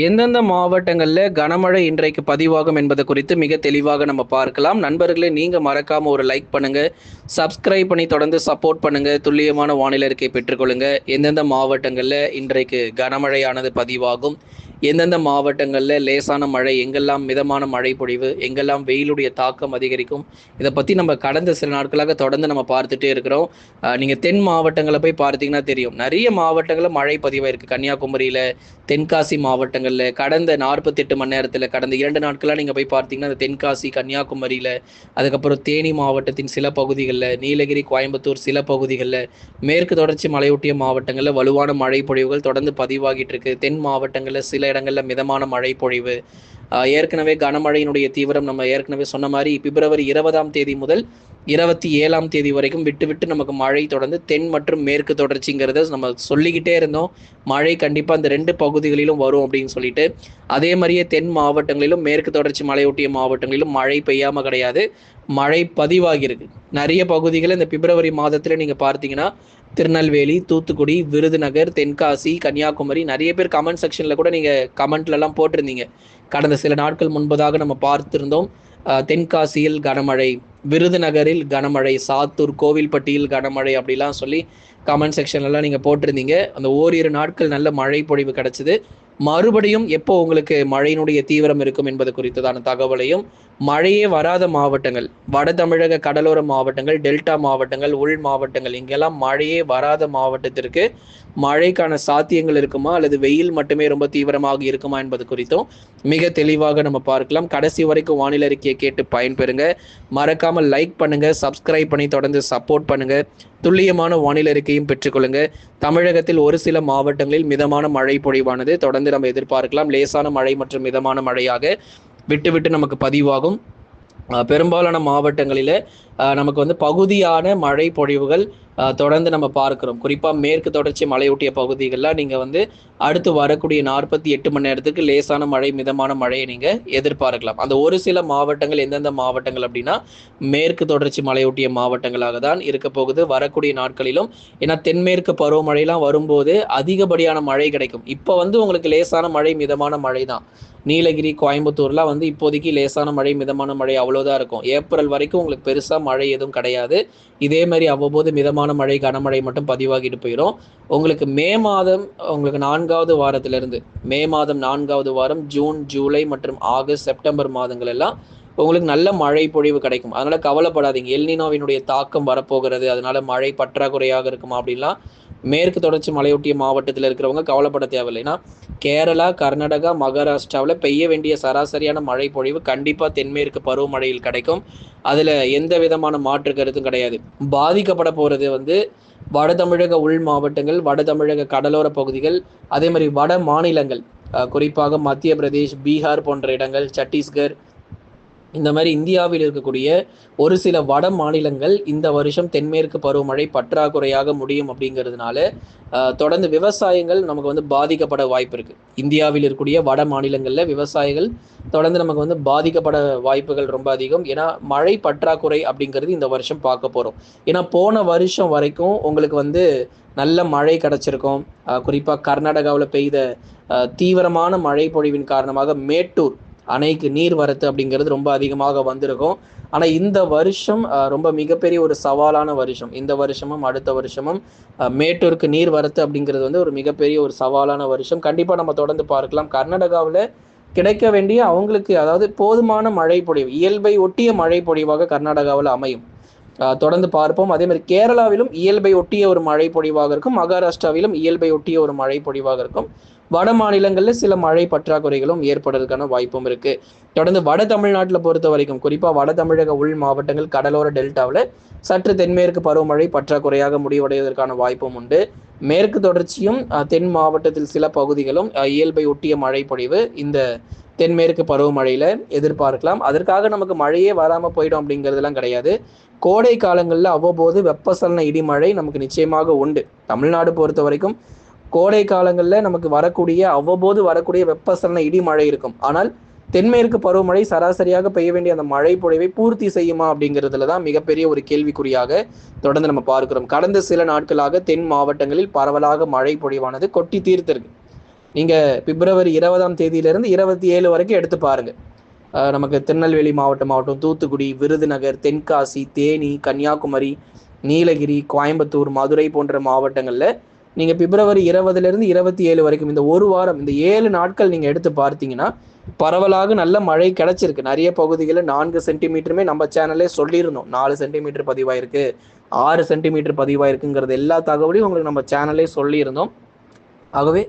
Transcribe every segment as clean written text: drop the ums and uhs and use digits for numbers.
எந்தெந்த மாவட்டங்கள்ல கனமழை இன்றைக்கு பதிவாகும் என்பது குறித்து மிக தெளிவாக நம்ம பார்க்கலாம். நண்பர்களே, நீங்க மறக்காம ஒரு லைக் பண்ணுங்க, சப்ஸ்கிரைப் பண்ணி தொடர்ந்து சப்போர்ட் பண்ணுங்க. துல்லியமான வானிலை அறிக்கை பெற்றுக்கொள்ளுங்க. எந்தெந்த மாவட்டங்கள்ல இன்றைக்கு கனமழையானது பதிவாகும், எந்தெந்த மாவட்டங்கள்ல லேசான மழை, எங்கெல்லாம் மிதமான மழை பொழிவு, எங்கெல்லாம் வெயிலுடைய தாக்கம் அதிகரிக்கும், இதை பத்தி நம்ம கடந்த சில நாட்களாக தொடர்ந்து நம்ம பார்த்துட்டே இருக்கிறோம். நீங்க தென் மாவட்டங்களை போய் பார்த்தீங்கன்னா தெரியும், நிறைய மாவட்டங்கள்ல மழை பதிவாயிருக்கு. கன்னியாகுமரியில, தென்காசி மாவட்டங்களில் கடந்த 48 மணி நேரத்தில் கடந்த 2 நாட்களாக நீங்கள் போய் பார்த்தீங்கன்னா அந்த தென்காசி, கன்னியாகுமரியில், அதுக்கப்புறம் தேனி மாவட்டத்தின் சில பகுதிகளில், நீலகிரி, கோயம்புத்தூர் சில பகுதிகளில், மேற்கு தொடர்ச்சி மலையொட்டிய மாவட்டங்களில் வலுவான மழை பொழிவுகள் தொடர்ந்து பதிவாகிட்டு இருக்கு. தென் மாவட்டங்களில் சில இடங்களில் மிதமான மழை பொழிவு. ஏற்கனவே கனமழையினுடைய தீவிரம் நம்ம ஏற்கனவே சொன்ன மாதிரி பிப்ரவரி 20 முதல் 27 வரைக்கும் விட்டு விட்டு நமக்கு மழை தொடர்ந்து தென் மற்றும் மேற்கு தொடர்ச்சிங்கிறத நம்ம சொல்லிக்கிட்டே இருந்தோம். மழை கண்டிப்பாக அந்த 2 பகுதிகளிலும் வரும் அப்படின்னு சொல்லிட்டு, அதே மாதிரியே தென் மாவட்டங்களிலும் மேற்கு தொடர்ச்சி மலையொட்டிய மாவட்டங்களிலும் மழை பெய்யாமல் கிடையாது, மழை பதிவாகியிருக்கு. நிறைய பகுதிகளில் இந்த பிப்ரவரி மாதத்தில் நீங்கள் பார்த்தீங்கன்னா திருநெல்வேலி, தூத்துக்குடி, விருதுநகர், தென்காசி, கன்னியாகுமரி, நிறைய பேர் கமெண்ட் செக்ஷனில் கூட நீங்கள் கமெண்ட்லலாம் போட்டிருந்தீங்க. கடந்த சில நாட்கள் முன்பதாக நம்ம பார்த்திருந்தோம். தென்காசியில் கனமழை, விருதுநகரில் கனமழை, சாத்தூர், கோவில்பட்டியில் கனமழை அப்படிலாம் சொல்லி கமெண்ட் செக்ஷன்லாம் நீங்கள் போட்டிருந்தீங்க. அந்த ஓரிரு நாட்கள் நல்ல மழை பொழிவு கிடைச்சிது. மறுபடியும் எப்போ உங்களுக்கு மழையினுடைய தீவிரம் இருக்கும் என்பது குறித்ததான தகவலையும், மழையே வராத மாவட்டங்கள், வட தமிழக கடலோர மாவட்டங்கள், டெல்டா மாவட்டங்கள், உள் மாவட்டங்கள், இங்கெல்லாம் மழையே வராத மாவட்டத்திற்கு மழைக்கான சாத்தியங்கள் இருக்குமா அல்லது வெயில் மட்டுமே ரொம்ப தீவிரமாக இருக்குமா என்பது குறித்தும் மிக தெளிவாக நம்ம பார்க்கலாம். கடைசி வரைக்கும் வானிலை அறிக்கையை கேட்டு பயன்பெறுங்க. மறக்காமல் லைக் பண்ணுங்க, சப்ஸ்கிரைப் பண்ணி தொடர்ந்து சப்போர்ட் பண்ணுங்க. துல்லியமான வானிலை அறிக்கையும் பெற்றுக்கொள்ளுங்க. தமிழகத்தில் ஒரு சில மாவட்டங்களில் மிதமான மழை பொழிவானது தொடர்ந்து நம்ம எதிர்பார்க்கலாம். லேசான மழை மற்றும் மிதமான மழையாக விட்டு விட்டு நமக்கு பதிவாகும். பெரும்பாலான மாவட்டங்களில் நமக்கு பகுதியான மழை பொழிவுகள் தொடர்ந்து நம்ம பார்க்கிறோம். குறிப்பாக மேற்கு தொடர்ச்சி மலையொட்டிய பகுதிகளில் நீங்கள் அடுத்து வரக்கூடிய 48 மணி நேரத்துக்கு லேசான மழை, மிதமான மழையை நீங்கள் எதிர்பார்க்கலாம். அந்த ஒரு சில மாவட்டங்கள் எந்தெந்த மாவட்டங்கள் அப்படின்னா மேற்கு தொடர்ச்சி மலையொட்டிய மாவட்டங்களாக தான் இருக்க போகுது வரக்கூடிய நாட்களிலும். ஏன்னா தென்மேற்கு பருவமழைலாம் வரும்போது அதிகப்படியான மழை கிடைக்கும். இப்போ உங்களுக்கு லேசான மழை, மிதமான மழை தான். நீலகிரி, கோயம்புத்தூர்லாம் இப்போதைக்கு லேசான மழை, மிதமான மழை அவ்வளோதான் இருக்கும். ஏப்ரல் வரைக்கும் உங்களுக்கு பெருசாக மழை எதுவும் கிடையாது. இதே மாதிரி அவ்வப்போது மிதமான மழை, கனமழை மட்டும் பதிவாகிட்டு போயிடும். உங்களுக்கு மே மாதம், உங்களுக்கு 4வது வாரத்திலிருந்து மே மாதம் 4வது வாரம், ஜூன், ஜூலை மற்றும் ஆகஸ்ட், செப்டம்பர் மாதங்கள் எல்லாம் உங்களுக்கு நல்ல மழை பொழிவு கிடைக்கும். அதனால கவலைப்படாதீங்க. எல்னினோவினுடைய தாக்கம் வரப்போகிறது, அதனால மழை பற்றாக்குறையாக இருக்குமா அப்படின்லாம் மேற்கு தொடர்ச்சி மலையொட்டிய மாவட்டத்தில் இருக்கிறவங்க கவலைப்பட தேவையில்லை. ஏன்னா கேரளா, கர்நாடகா, மகாராஷ்டிராவில் பெய்ய வேண்டிய சராசரியான மழை பொழிவு கண்டிப்பாக தென்மேற்கு பருவமழையில் கிடைக்கும். அதில் எந்த விதமான மாற்று கருத்தும் கிடையாது. பாதிக்கப்பட போகிறது வட தமிழக உள் மாவட்டங்கள், வட தமிழக கடலோர பகுதிகள், அதே மாதிரி வட மாநிலங்கள், குறிப்பாக மத்திய பிரதேஷ், பீகார் போன்ற இடங்கள், சத்தீஸ்கர், இந்த மாதிரி இந்தியாவில் இருக்கக்கூடிய ஒரு சில வட மாநிலங்கள் இந்த வருஷம் தென்மேற்கு பருவமழை பற்றாக்குறையாக முடியும் அப்படிங்கிறதுனால தொடர்ந்து விவசாயங்கள் நமக்கு பாதிக்கப்பட வாய்ப்பு இருக்கு. இந்தியாவில் இருக்கக்கூடிய வட மாநிலங்களில் விவசாயிகள் தொடர்ந்து நமக்கு பாதிக்கப்பட வாய்ப்புகள் ரொம்ப அதிகம். ஏன்னா மழை பற்றாக்குறை அப்படிங்கிறது இந்த வருஷம் பார்க்க போறோம். ஏன்னா போன வருஷம் வரைக்கும் உங்களுக்கு நல்ல மழை கிடைச்சிருக்கும். குறிப்பாக கர்நாடகாவில் பெய்த தீவிரமான மழை பொழிவின் காரணமாக மேட்டூர் அணைக்கு நீர் வரத்து அப்படிங்கிறது ரொம்ப அதிகமாக வந்திருக்கும். ஆனால் இந்த வருஷம் ரொம்ப மிகப்பெரிய ஒரு சவாலான வருஷம். இந்த வருஷமும் அடுத்த வருஷமும் மேட்டூருக்கு நீர் வரத்து அப்படிங்கிறது ஒரு மிகப்பெரிய ஒரு சவாலான வருஷம். கண்டிப்பாக நம்ம தொடர்ந்து பார்க்கலாம். கர்நாடகாவில் கிடைக்க வேண்டிய அவங்களுக்கு, அதாவது போதுமான மழை பொழிவு, இயல்பை ஒட்டிய மழை பொழிவாக கர்நாடகாவில் அமையும். தொடர்ந்து பார்ப்போம். அதே மாதிரி கேரளாவிலும் இயல்பை ஒட்டிய ஒரு மழை பொழிவாக இருக்கும். மகாராஷ்டிராவிலும் இயல்பை ஒட்டிய ஒரு மழை பொழிவாக இருக்கும். வட மாநிலங்களில் சில மழை பற்றாக்குறைகளும் ஏற்படுறதுக்கான வாய்ப்பும் இருக்கு. தொடர்ந்து வட தமிழ்நாட்டில் பொறுத்த வரைக்கும், குறிப்பாக வட தமிழக உள் மாவட்டங்கள், கடலோர டெல்டாவில் சற்று தென்மேற்கு பருவமழை பற்றாக்குறையாக முடிவடைவதற்கான வாய்ப்பும் உண்டு. மேற்கு தொடர்ச்சியும் தென் மாவட்டத்தில் சில பகுதிகளும் இயல்பை ஒட்டிய மழை பொழிவு இந்த தென்மேற்கு பருவமழையில எதிர்பார்க்கலாம். அதற்காக நமக்கு மழையே வராமல் போயிடும் அப்படிங்கிறதுலாம் கிடையாது. கோடை காலங்களில் அவ்வப்போது வெப்பசலன இடிமழை நமக்கு நிச்சயமாக உண்டு. தமிழ்நாடு பொறுத்த வரைக்கும் கோடை காலங்களில் நமக்கு அவ்வப்போது வரக்கூடிய வெப்பசலன இடிமழை இருக்கும். ஆனால் தென்மேற்கு பருவமழை சராசரியாக பெய்ய வேண்டிய அந்த மழை பொழிவை பூர்த்தி செய்யுமா அப்படிங்கிறதுல தான் மிகப்பெரிய ஒரு கேள்விக்குறியாக தொடர்ந்து நம்ம பார்க்கிறோம். கடந்த சில நாட்களாக தென் மாவட்டங்களில் பரவலாக மழை பொழிவானது கொட்டி தீர்த்திருக்கு. நீங்கள் பிப்ரவரி 20ஆம் தேதியிலிருந்து 27 வரைக்கும் எடுத்து பாருங்கள். நமக்கு திருநெல்வேலி மாவட்டம், தூத்துக்குடி, விருதுநகர், தென்காசி, தேனி, கன்னியாகுமரி, நீலகிரி, கோயம்புத்தூர், மதுரை போன்ற மாவட்டங்களில் நீங்கள் பிப்ரவரி 20லேருந்து 27 வரைக்கும் இந்த ஒரு வாரம், இந்த 7 நாட்கள் நீங்கள் எடுத்து பார்த்தீங்கன்னா பரவலாக நல்ல மழை கிடைச்சிருக்கு. நிறைய பகுதிகளில் 4 சென்டிமீட்டருமே நம்ம சேனல்லே சொல்லியிருந்தோம். 4 சென்டிமீட்டர் பதிவாயிருக்கு, 6 சென்டிமீட்டர் பதிவாயிருக்குங்கிறது எல்லா தகவலையும் உங்களுக்கு நம்ம சேனல்லே சொல்லியிருந்தோம். ஆகவே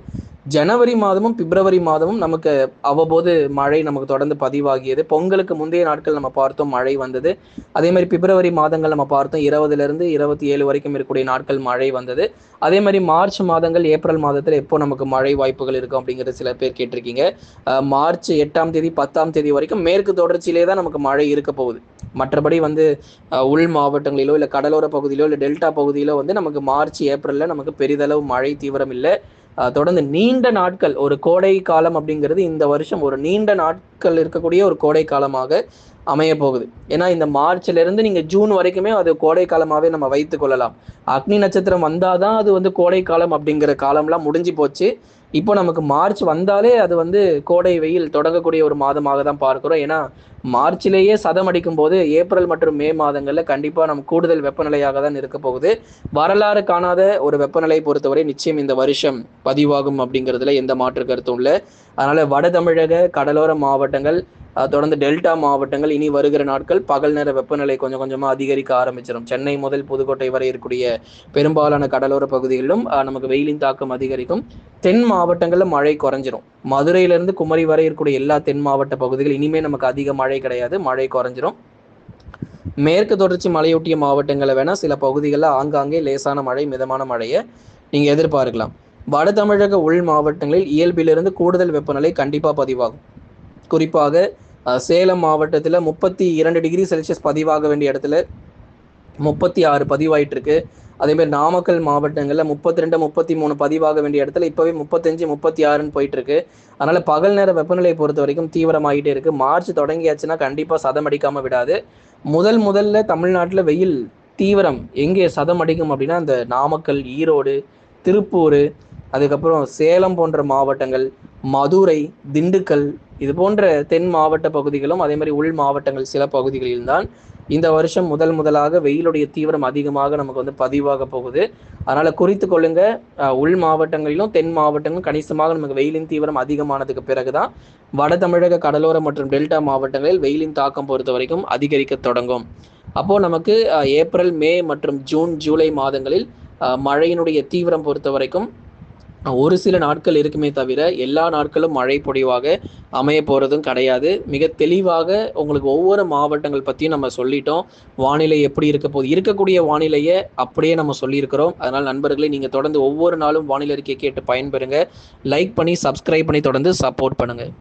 ஜனவரி மாதமும் பிப்ரவரி மாதமும் நமக்கு அவ்வப்போது மழை நமக்கு தொடர்ந்து பதிவாகியது. பொங்கலுக்கு முந்தைய நாட்கள் நம்ம பார்த்தோம் மழை வந்தது. அதே மாதிரி பிப்ரவரி மாதங்கள் நம்ம பார்த்தோம் 20லேருந்து 27 வரைக்கும் இருக்கக்கூடிய நாட்கள் மழை வந்தது. அதே மாதிரி மார்ச் மாதங்கள், ஏப்ரல் மாதத்தில் எப்போ நமக்கு மழை வாய்ப்புகள் இருக்கும் அப்படிங்கிறது சில பேர் கேட்டிருக்கீங்க. மார்ச் 8ஆம் தேதி 10ஆம் தேதி வரைக்கும் மேற்கு தொடர்ச்சியிலே தான் நமக்கு மழை இருக்க போகுது. மற்றபடி உள் மாவட்டங்களிலோ இல்லை கடலோர பகுதியிலோ இல்லை டெல்டா பகுதியிலோ நமக்கு மார்ச் ஏப்ரலில் நமக்கு பெரிதளவு மழை தீவிரம் இல்லை. தொடர்ந்து நீண்ட நாட்கள் ஒரு கோடை காலம் அப்படிங்கிறது இந்த வருஷம் ஒரு நீண்ட நாட்கள் இருக்கக்கூடிய ஒரு கோடை காலமாக அமைய போகுது. ஏன்னா இந்த மார்ச்லேருந்து நீங்கள் ஜூன் வரைக்குமே அது கோடை காலமாகவே நம்ம வைத்து கொள்ளலாம். அக்னி நட்சத்திரம் வந்தாதான் அது கோடை காலம் அப்படிங்கிற காலம்லாம் முடிஞ்சு போச்சு. இப்போ நமக்கு மார்ச் வந்தாலே அது கோடை வெயில் தொடங்கக்கூடிய ஒரு மாதமாக தான் பார்க்கிறோம். ஏன்னா மார்ச்சிலேயே சதம் அடிக்கும் போது ஏப்ரல் மற்றும் மே மாதங்களில் கண்டிப்பாக நம்ம கூடுதல் வெப்பநிலையாக தான் இருக்க போகுது. வரலாறு காணாத ஒரு வெப்பநிலை பொறுத்தவரை நிச்சயம் இந்த வருஷம் பதிவாகும் அப்படிங்கிறதுல எந்த மாற்று கருத்தும் இல்லை. அதனால வட தமிழக கடலோர மாவட்டங்கள், தொடர்ந்து டெல்டா மாவட்டங்கள் இனி வருகிற நாட்கள் பகல் நேர வெப்பநிலை கொஞ்சம் கொஞ்சமாக அதிகரிக்க ஆரம்பிச்சிடும். சென்னை முதல் புதுக்கோட்டை வரை இருக்கக்கூடிய பெரும்பாலான கடலோர பகுதிகளிலும் நமக்கு வெயிலின் தாக்கம் அதிகரிக்கும். தென் மாவட்டங்களில் மழை குறைஞ்சிரும். மதுரையிலிருந்து குமரி வரை இருக்கக்கூடிய எல்லா தென் மாவட்ட பகுதிகள் இனிமேல் நமக்கு அதிக மழை கிடையாது, மழை குறைஞ்சிரும். மேற்கு தொடர்ச்சி மலையொட்டிய மாவட்டங்களில் வேணால் சில பகுதிகளில் ஆங்காங்கே லேசான மழை, மிதமான மழையை நீங்கள் எதிர்பார்க்கலாம். வட தமிழக உள் மாவட்டங்களில் இயல்பிலிருந்து கூடுதல் வெப்பநிலை கண்டிப்பாக பதிவாகும். குறிப்பாக சேலம் மாவட்டத்தில் 32 டிகிரி செல்சியஸ் பதிவாக வேண்டிய இடத்துல 36 பதிவாயிட்டு இருக்கு. அதேமாதிரி நாமக்கல் மாவட்டங்களில் 32, 33 பதிவாக வேண்டிய இடத்துல இப்போவே 35, 36ன்னு போயிட்டு இருக்கு. அதனால பகல் நேர வெப்பநிலையை பொறுத்த வரைக்கும் தீவிரமாகிட்டே இருக்கு. மார்ச் தொடங்கியாச்சுன்னா கண்டிப்பாக சதம் அடிக்காமல் விடாது. முதல்ல தமிழ்நாட்டில் வெயில் தீவிரம் எங்கே சதம் அடிக்கும் அப்படின்னா அந்த நாமக்கல், ஈரோடு, திருப்பூர், அதுக்கப்புறம் சேலம் போன்ற மாவட்டங்கள், மதுரை, திண்டுக்கல் இது போன்ற தென் மாவட்ட பகுதிகளும் அதே மாதிரி உள் மாவட்டங்கள் சில பகுதிகளில்தான் இந்த வருஷம் முதலாக வெயிலுடைய தீவிரம் அதிகமாக நமக்கு பதிவாக போகுது. அதனால குறித்து கொள்ளுங்க. உள் மாவட்டங்களிலும் தென் மாவட்டங்களும் கணிசமாக நமக்கு வெயிலின் தீவிரம் அதிகமானதுக்கு பிறகுதான் வட தமிழக கடலோர மற்றும் டெல்டா மாவட்டங்களில் வெயிலின் தாக்கம் பொறுத்த வரைக்கும் அதிகரிக்க தொடங்கும். அப்போ நமக்கு ஏப்ரல், மே மற்றும் ஜூன், ஜூலை மாதங்களில் மழையினுடைய தீவிரம் பொறுத்த வரைக்கும் ஒரு சில நாட்கள் இருக்குமே தவிர எல்லா நாட்களும் மழை பொழிவாக அமைய போகிறதும் கிடையாது. மிக தெளிவாக உங்களுக்கு ஒவ்வொரு மாவட்டங்கள் பற்றியும் நம்ம சொல்லிட்டோம். வானிலை எப்படி இருக்க போகுது, இருக்கக்கூடிய வானிலையை அப்படியே நம்ம சொல்லியிருக்கிறோம். அதனால் நண்பர்களே, நீங்கள் தொடர்ந்து ஒவ்வொரு நாளும் வானிலை அறிக்கையை கேட்டு பயன்பெறுங்க. லைக் பண்ணி சப்ஸ்கிரைப் பண்ணி தொடர்ந்து சப்போர்ட் பண்ணுங்கள்.